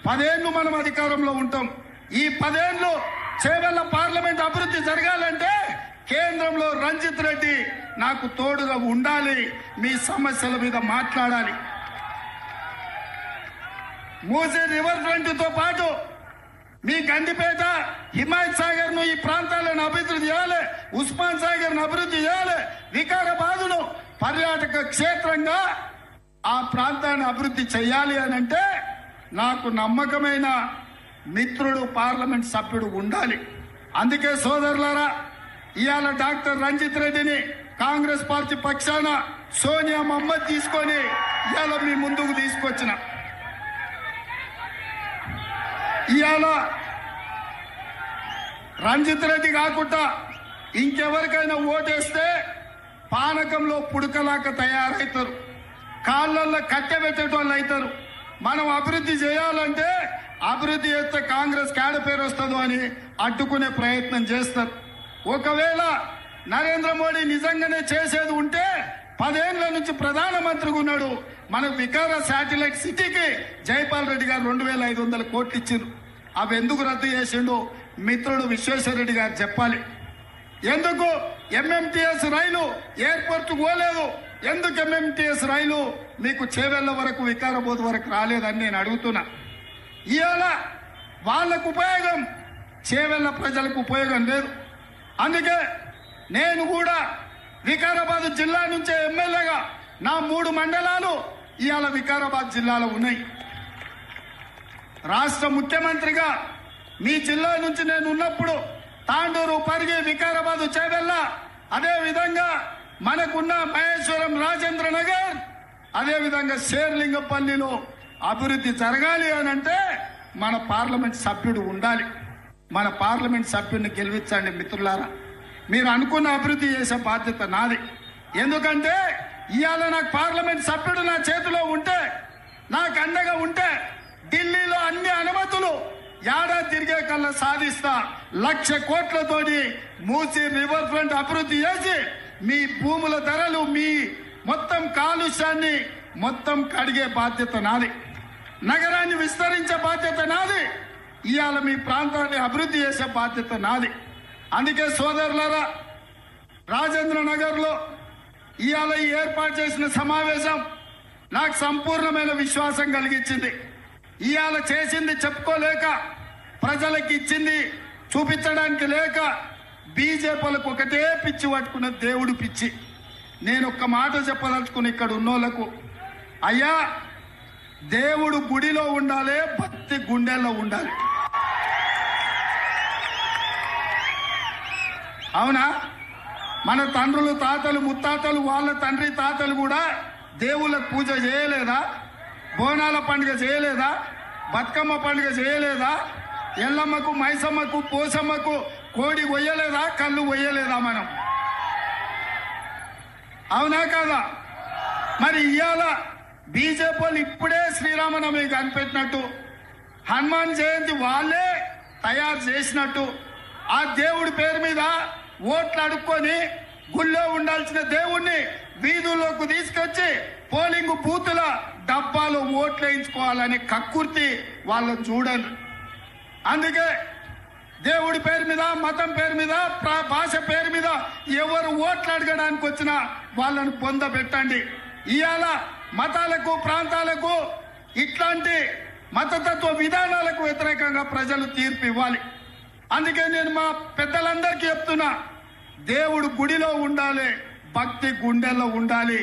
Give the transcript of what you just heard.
10 ఏళ్ళు మనం అధికారంలో ఉంటాం. ఈ 10 ఏళ్ళు చేవెళ్ల పార్లమెంట్ అభివృద్ధి జరగాలంటే కేంద్రంలో రంజిత్ రెడ్డి నాకు తోడుగా ఉండాలి, మీ సమస్యల మీద మాట్లాడాలి. మూసీ రివర్ ఫ్రంట్ తో పాటు మీ గండిపేట, హిమాయత్ సాగర్ ను, ఈ ప్రాంతాలను అభివృద్ధి చేయాలి, ఉస్మాన్ సాగర్ ను అభివృద్ధి చేయాలి, వికారాబాదును పర్యాటక క్షేత్రంగా ఆ ప్రాంతాన్ని అభివృద్ధి చేయాలి అని అంటే నాకు నమ్మకమైన మిత్రుడు, పార్లమెంట్ సభ్యుడు ఉండాలి. అందుకే సోదరులారా, ఇవాళ డాక్టర్ రంజిత్ రెడ్డిని కాంగ్రెస్ పార్టీ పక్షాన సోనియా మహమ్మద్ తీసుకొని ఇవాళ మీ ముందుకు తీసుకొచ్చిన. ఇవాళ రంజిత్ రెడ్డి కాకుండా ఇంకెవరికైనా ఓటేస్తే పానకంలో పుడకలాక తయారవుతారు, కాళ్ళల్లో కట్టెబెట్టేటోళ్ళు అవుతారు. మనం అభివృద్ధి చేయాలంటే అభివృద్ధి చేస్తే కాంగ్రెస్ కేడ పేరు వస్తుందో అని అడ్డుకునే ప్రయత్నం చేస్తారు. ఒకవేళ నరేంద్ర మోడీ నిజంగానే చేసేది ఉంటే 10 ఏళ్ల నుంచి ప్రధానమంత్రిగా ఉన్నాడు. మన వికార శాటిలైట్ సిటీకి జైపాల్ రెడ్డి గారు 2500 కోట్లు ఇచ్చారు. అవి ఎందుకు రద్దు చేసిండు మిత్రుడు విశ్వేశ్వరరెడ్డి గారు చెప్పాలి. ఎందుకు ఎంఎంటీఎస్ రైలు ఎయిర్పోర్ట్ పోలేదు? ఎందుకు ఎంఎంటీఎస్ రైలు మీకు చేవెళ్ల వరకు, వికారాబాద్ వరకు రాలేదని నేను అడుగుతున్నా. ఇవాళ వాళ్లకు ఉపయోగం, చేవెళ్ల ప్రజలకు ఉపయోగం లేదు. అందుకే నేను కూడా వికారాబాద్ జిల్లా నుంచే ఎమ్మెల్యేగా నా 3 మండలాలు ఇవాళ వికారాబాద్ జిల్లాలో ఉన్నాయి. రాష్ట్ర ముఖ్యమంత్రిగా మీ జిల్లా నుంచి నేను ఉన్నప్పుడు తాండూరు, పరిగి, వికారాబాద్, చేవెళ్ల, అదే విధంగా మనకున్న మహేశ్వరం, రాజేంద్ర నగర్, అదే విధంగా శేర్లింగపల్లిలో అభివృద్ధి జరగాలి అని అంటే మన పార్లమెంట్ సభ్యుడు ఉండాలి. మన పార్లమెంట్ సభ్యుడిని గెలిపించండి మిత్రులారా. మీరు అనుకున్న అభివృద్ధి చేసే బాధ్యత నాది. ఎందుకంటే ఇవాళ నాకు పార్లమెంట్ సభ్యుడు నా చేతిలో ఉంటే, నాకు అండగా ఉంటే ఢిల్లీలో అన్ని అనుమతులు ఏడాది తిరిగే కల్లా సాధిస్తా. 1,00,000 కోట్లతోటి మూసీ రివర్ ఫ్రంట్ అభివృద్ధి చేసి మీ భూముల ధరలు, మీ మొత్తం కాలుష్యాన్ని మొత్తం కడిగే బాధ్యత నాది. నగరాన్ని విస్తరించే బాధ్యత నాది. ఇవాళ మీ ప్రాంతాన్ని అభివృద్ధి చేసే బాధ్యత నాది. అందుకే సోదరులారా, రాజేంద్ర నగర్ లో ఇవాళ ఏర్పాటు చేసిన సమావేశం నాకు సంపూర్ణమైన విశ్వాసం కలిగించింది. ఇవాళ చేసింది చెప్పుకోలేక, ప్రజలకు ఇచ్చింది చూపించడానికి లేక, బీజేపీలకు ఒకటే పిచ్చి పట్టుకున్న దేవుడు పిచ్చి. నేను ఒక్క మాట చెప్పదలుచుకుని ఇక్కడ ఉన్నోళ్లకు, అయ్యా దేవుడు గుడిలో ఉండాలి, భక్తి గుండెల్లో ఉండాలి. అవునా? మన తండ్రులు, తాతలు, ముత్తాతలు, వాళ్ళ తండ్రి తాతలు కూడా దేవుళ్ళకు పూజ చేయలేదా? బోనాల పండుగ చేయలేదా? బతుకమ్మ పండుగ చేయలేదా? ఎల్లమ్మకు, మైసమ్మకు, పోసమ్మకు కోడి కొయ్యలేదా? కళ్ళు కొయ్యలేదా మనం? అవునా కాదా? మరి ఇవాళ బీజేపీ ఇప్పుడే శ్రీరామనవమి కనిపెట్టినట్టు, హనుమాన్ జయంతి వాళ్ళే తయారు చేసినట్టు, ఆ దేవుడి పేరు మీద ఓట్లు అడుక్కొని గుళ్ళో ఉండాల్సిన దేవుణ్ణి వీధుల్లోకి తీసుకొచ్చి పోలింగ్ బూతుల డబ్బాలో ఓట్లు వేయించుకోవాలని కక్కుర్తి వాళ్ళని చూడండి. అందుకే దేవుడి పేరు మీద, మతం పేరు మీద, భాష పేరు మీద ఎవరు ఓట్లు అడగడానికి వచ్చినా వాళ్ళను పొందబెట్టండి. ఇవాళ మతాలకు, ప్రాంతాలకు, ఇట్లాంటి మతతత్వ విధానాలకు వ్యతిరేకంగా ప్రజలు తీర్పు ఇవ్వాలి. అందుకే నేను మా పెద్దలందరికీ చెప్తున్నా, దేవుడు గుడిలో ఉండాలి, భక్తి గుండెల్లో ఉండాలి.